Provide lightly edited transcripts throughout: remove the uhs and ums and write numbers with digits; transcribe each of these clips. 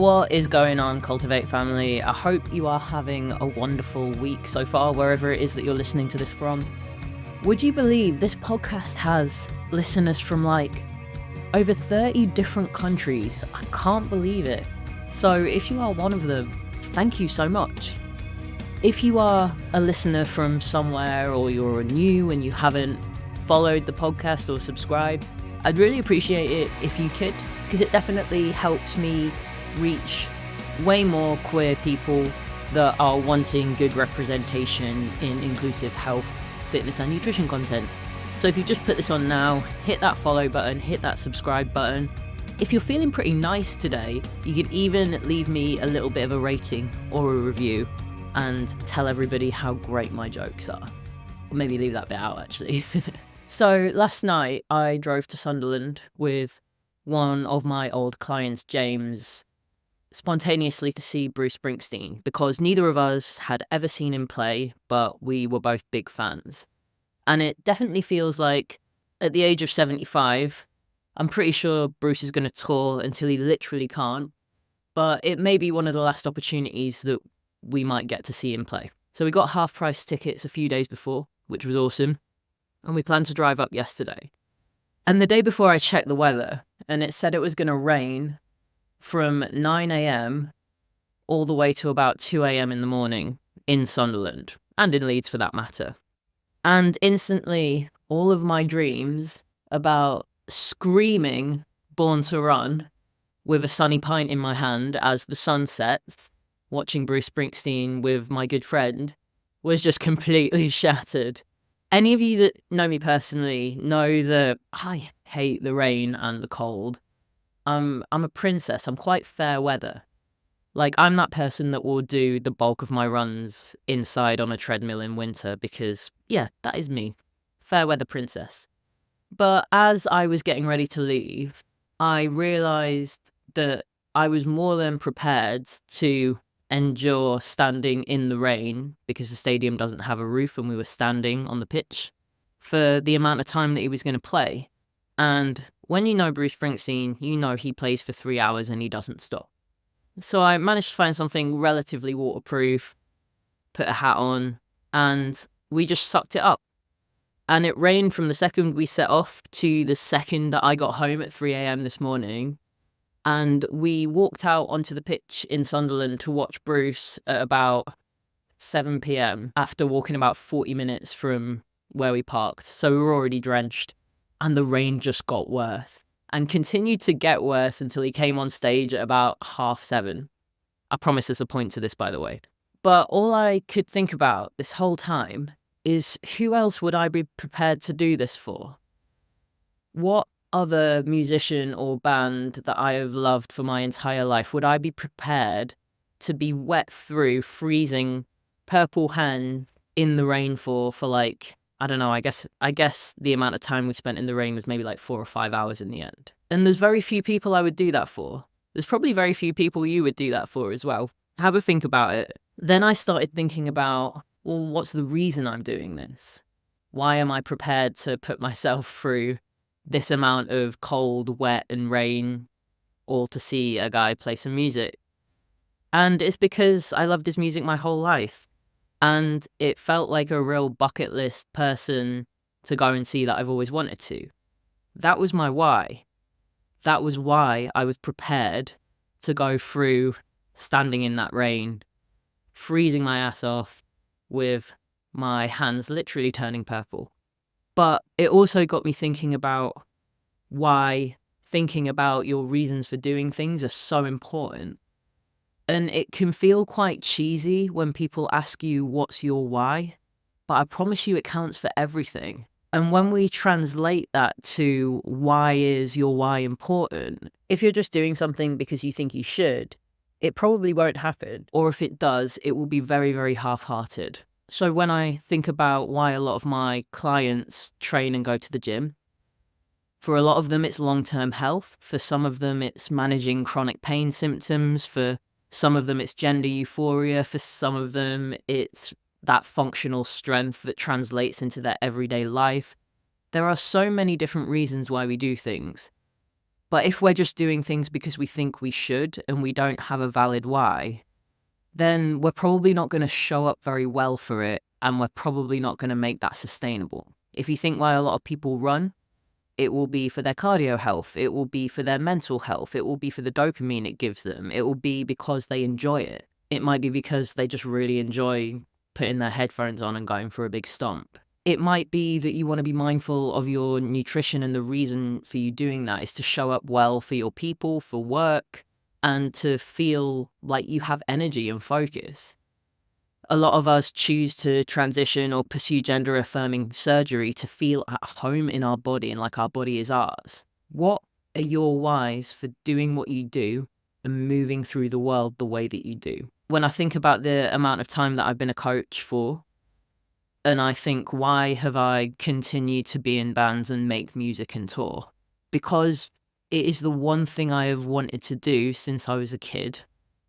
What is going on, Cultivate family? I hope you are having a wonderful week so far, wherever it is that you're listening to this from. Would you believe this podcast has listeners from over 30 different countries? I can't believe it. So if you are one of them, thank you so much. If you are a listener from somewhere, or you're new and you haven't followed the podcast or subscribed, I'd really appreciate it if you could, because it definitely helps me reach way more queer people that are wanting good representation in inclusive health, fitness and nutrition content. So if you just put this on now, hit that follow button, hit that subscribe button. If you're feeling pretty nice today, you could even leave me a little bit of a rating or a review and tell everybody how great my jokes are. Or maybe leave that bit out, actually. So last night I drove to Sunderland with one of my old clients, James, spontaneously to see Bruce Springsteen, because neither of us had ever seen him play, but we were both big fans. And it definitely feels like at the age of 75, I'm pretty sure Bruce is going to tour until he literally can't, but it may be one of the last opportunities that we might get to see him play. So we got half-price tickets a few days before, which was awesome, and we planned to drive up yesterday. And the day before I checked the weather, and it said it was going to rain from 9 a.m. all the way to about 2 a.m. in the morning in Sunderland, and in Leeds for that matter. And instantly, all of my dreams about screaming Born to Run with a sunny pint in my hand as the sun sets, watching Bruce Springsteen with my good friend, was just completely shattered. Any of you that know me personally know that I hate the rain and the cold. I'm a princess. I'm quite fair weather. I'm that person that will do the bulk of my runs inside on a treadmill in winter because, yeah, that is me. Fair weather princess. But as I was getting ready to leave, I realised that I was more than prepared to endure standing in the rain, because the stadium doesn't have a roof and we were standing on the pitch, for the amount of time that he was going to play. And when you know Bruce Springsteen, you know he plays for 3 hours and he doesn't stop. So I managed to find something relatively waterproof, put a hat on, and we just sucked it up. And it rained from the second we set off to the second that I got home at 3 a.m. this morning. And we walked out onto the pitch in Sunderland to watch Bruce at about 7 p.m. after walking about 40 minutes from where we parked. So we were already drenched. And the rain just got worse and continued to get worse until he came on stage at about 7:30. I promise there's a point to this, by the way. But all I could think about this whole time is, who else would I be prepared to do this for? What other musician or band that I have loved for my entire life would I be prepared to be wet through, freezing, purple hand in the rain for I don't know, I guess the amount of time we spent in the rain was maybe 4 or 5 hours in the end. And there's very few people I would do that for. There's probably very few people you would do that for as well. Have a think about it. Then I started thinking about, well, what's the reason I'm doing this? Why am I prepared to put myself through this amount of cold, wet and rain, all to see a guy play some music? And it's because I loved his music my whole life. And it felt like a real bucket list person to go and see that I've always wanted to. That was my why. That was why I was prepared to go through standing in that rain, freezing my ass off, with my hands literally turning purple. But it also got me thinking about why thinking about your reasons for doing things are so important. And it can feel quite cheesy when people ask you, what's your why? But I promise you it counts for everything. And when we translate that to why is your why important, if you're just doing something because you think you should, it probably won't happen. Or if it does, it will be very, very half-hearted. So when I think about why a lot of my clients train and go to the gym, for a lot of them it's long-term health. For some of them it's managing chronic pain symptoms. For some of them it's gender euphoria. For some of them it's that functional strength that translates into their everyday life. There are so many different reasons why we do things. But if we're just doing things because we think we should and we don't have a valid why, then we're probably not going to show up very well for it, and we're probably not going to make that sustainable. If you think why a lot of people run, it will be for their cardio health, it will be for their mental health, it will be for the dopamine it gives them, it will be because they enjoy it. It might be because they just really enjoy putting their headphones on and going for a big stomp. It might be that you want to be mindful of your nutrition, and the reason for you doing that is to show up well for your people, for work, and to feel like you have energy and focus. A lot of us choose to transition or pursue gender affirming surgery to feel at home in our body and like our body is ours. What are your whys for doing what you do and moving through the world the way that you do? When I think about the amount of time that I've been a coach for, and I think, why have I continued to be in bands and make music and tour? Because it is the one thing I have wanted to do since I was a kid.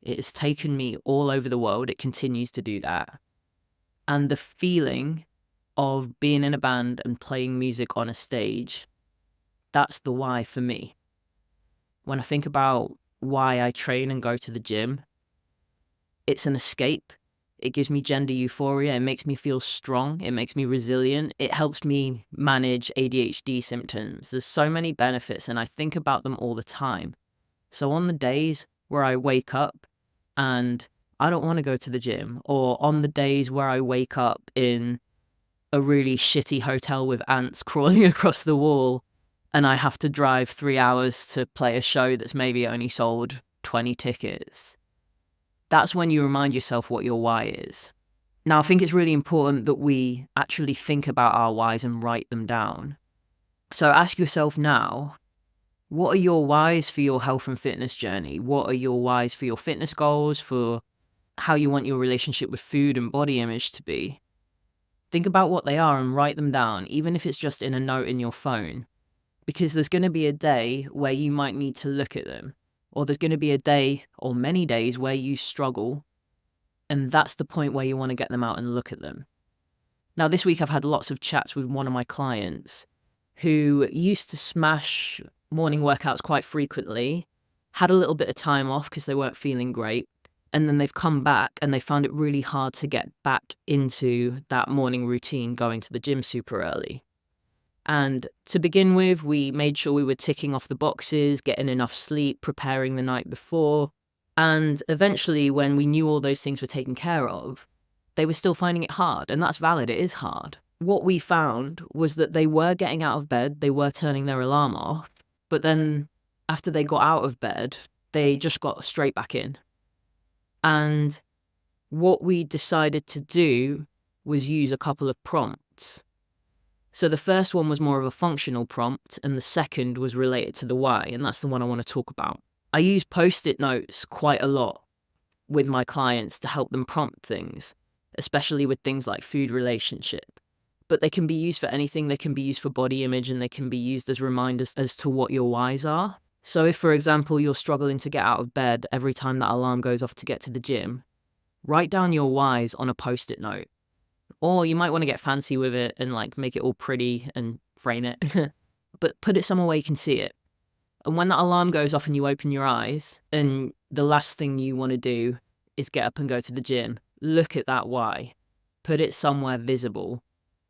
It has taken me all over the world. It continues to do that. And the feeling of being in a band and playing music on a stage, that's the why for me. When I think about why I train and go to the gym, it's an escape. It gives me gender euphoria. It makes me feel strong. It makes me resilient. It helps me manage ADHD symptoms. There's so many benefits, and I think about them all the time. So on the days where I wake up and I don't want to go to the gym, or on the days where I wake up in a really shitty hotel with ants crawling across the wall and I have to drive 3 hours to play a show that's maybe only sold 20 tickets, that's when you remind yourself what your why is. Now, I think it's really important that we actually think about our whys and write them down. So ask yourself now, what are your whys for your health and fitness journey? What are your whys for your fitness goals, for how you want your relationship with food and body image to be? Think about what they are and write them down, even if it's just in a note in your phone. Because there's going to be a day where you might need to look at them. Or there's going to be a day or many days where you struggle. And that's the point where you want to get them out and look at them. Now, this week I've had lots of chats with one of my clients who used to smash morning workouts quite frequently, had a little bit of time off because they weren't feeling great, and then they've come back and they found it really hard to get back into that morning routine, going to the gym super early. And to begin with, we made sure we were ticking off the boxes, getting enough sleep, preparing the night before. And eventually, when we knew all those things were taken care of, they were still finding it hard. And that's valid, it is hard. What we found was that they were getting out of bed, they were turning their alarm off, but then after they got out of bed, they just got straight back in. And what we decided to do was use a couple of prompts. So the first one was more of a functional prompt, and the second was related to the why, and that's the one I want to talk about. I use post-it notes quite a lot with my clients to help them prompt things, especially with things like food relationship. But they can be used for anything. They can be used for body image, and they can be used as reminders as to what your whys are. So if, for example, you're struggling to get out of bed every time that alarm goes off to get to the gym, write down your whys on a post-it note. Or you might want to get fancy with it and like make it all pretty and frame it, but put it somewhere where you can see it. And when that alarm goes off and you open your eyes and the last thing you want to do is get up and go to the gym, look at that why. Put it somewhere visible.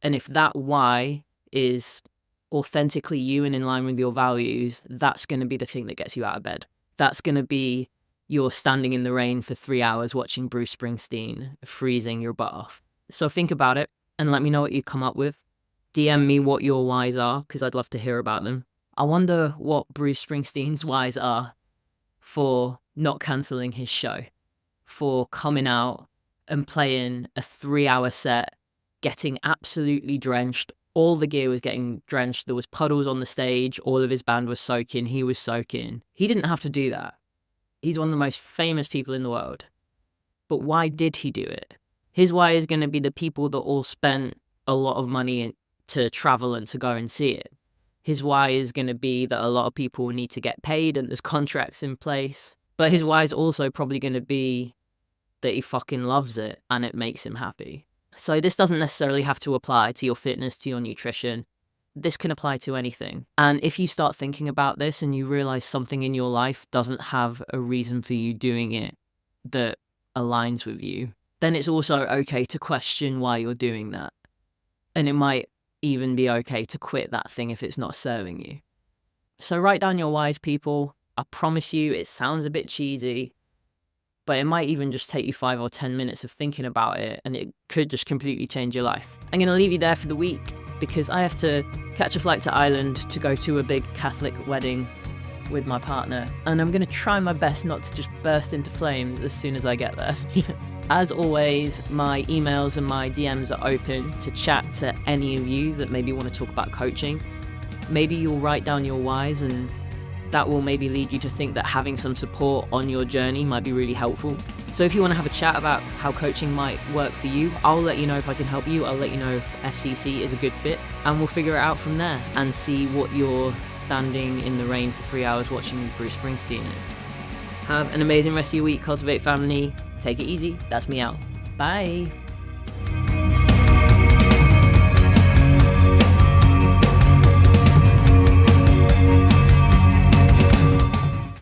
And if that why is authentically you and in line with your values, that's going to be the thing that gets you out of bed. That's going to be you're standing in the rain for 3 hours watching Bruce Springsteen, freezing your butt off. So think about it and let me know what you come up with. DM me what your whys are, because I'd love to hear about them. I wonder what Bruce Springsteen's whys are for not cancelling his show, for coming out and playing a 3-hour set, getting absolutely drenched. All the gear was getting drenched. There was puddles on the stage. All of his band was soaking. He was soaking. He didn't have to do that. He's one of the most famous people in the world. But why did he do it? His why is going to be the people that all spent a lot of money to travel and to go and see it. His why is going to be that a lot of people need to get paid and there's contracts in place. But his why is also probably going to be that he fucking loves it and it makes him happy. So this doesn't necessarily have to apply to your fitness, to your nutrition. this can apply to anything. And if you start thinking about this and you realize something in your life doesn't have a reason for you doing it that aligns with you, then it's also okay to question why you're doing that. And it might even be okay to quit that thing if it's not serving you. So write down your whys, people. I promise you, it sounds a bit cheesy, but it might even just take you 5 or 10 minutes of thinking about it, and it could just completely change your life. I'm going to leave you there for the week because I have to catch a flight to Ireland to go to a big Catholic wedding with my partner, and I'm going to try my best not to just burst into flames as soon as I get there. As always, my emails and my DMs are open to chat to any of you that maybe want to talk about coaching. Maybe you'll write down your whys, and that will maybe lead you to think that having some support on your journey might be really helpful. So if you want to have a chat about how coaching might work for you, I'll let you know if I can help you. I'll let you know if FCC is a good fit, and we'll figure it out from there and see what your standing in the rain for 3 hours watching Bruce Springsteen is. Have an amazing rest of your week, Cultivate family. Take it easy. That's me out. Bye.